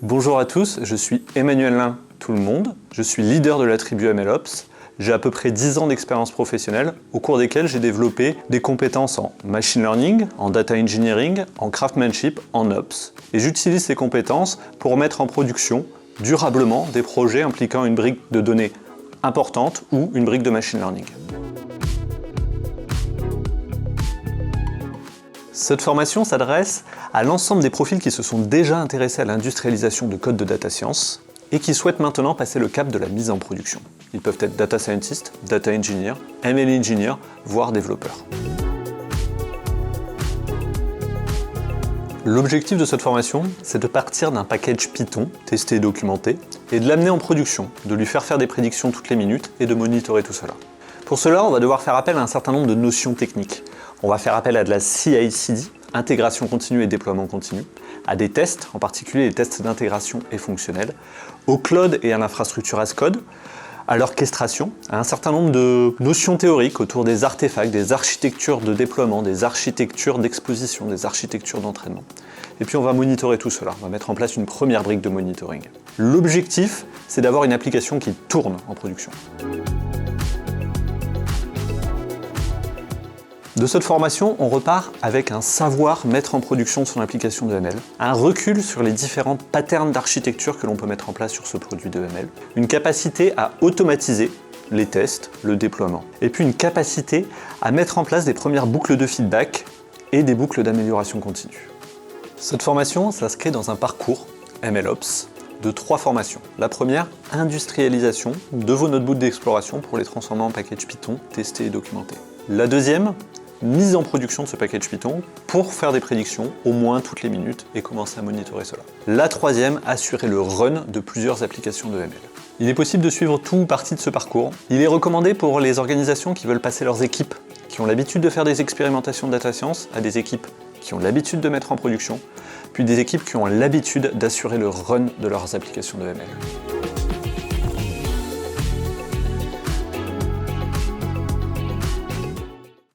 Bonjour à tous, je suis Emmanuel Lin, tout le monde. Je suis leader de la tribu MLOps. J'ai à peu près 10 ans d'expérience professionnelle au cours desquelles j'ai développé des compétences en machine learning, en data engineering, en craftsmanship, en ops. Et j'utilise ces compétences pour mettre en production durablement des projets impliquant une brique de données importante ou une brique de machine learning. Cette formation s'adresse à l'ensemble des profils qui se sont déjà intéressés à l'industrialisation de code de data science et qui souhaitent maintenant passer le cap de la mise en production. Ils peuvent être data scientist, data engineer, ML engineer, voire développeurs. L'objectif de cette formation, c'est de partir d'un package Python, testé et documenté, et de l'amener en production, de lui faire des prédictions toutes les minutes et de monitorer tout cela. Pour cela, on va devoir faire appel à un certain nombre de notions techniques. On va faire appel à de la CI/CD, intégration continue et déploiement continu, à des tests, en particulier les tests d'intégration et fonctionnels, au cloud et à l'infrastructure as code, à l'orchestration, à un certain nombre de notions théoriques autour des artefacts, des architectures de déploiement, des architectures d'exposition, des architectures d'entraînement. Et puis on va monitorer tout cela, on va mettre en place une première brique de monitoring. L'objectif, c'est d'avoir une application qui tourne en production. De cette formation, on repart avec un savoir mettre en production son application de ML, un recul sur les différents patterns d'architecture que l'on peut mettre en place sur ce produit de ML, une capacité à automatiser les tests, le déploiement, et puis une capacité à mettre en place des premières boucles de feedback et des boucles d'amélioration continue. Cette formation s'inscrit dans un parcours MLOps de 3 formations. La première, industrialisation de vos notebooks d'exploration pour les transformer en package Python, testé et documenté. La deuxième, mise en production de ce package Python pour faire des prédictions au moins toutes les minutes et commencer à monitorer cela. La troisième, assurer le run de plusieurs applications de ML. Il est possible de suivre tout ou partie de ce parcours. Il est recommandé pour les organisations qui veulent passer leurs équipes, qui ont l'habitude de faire des expérimentations de data science, à des équipes qui ont l'habitude de mettre en production, puis des équipes qui ont l'habitude d'assurer le run de leurs applications de ML.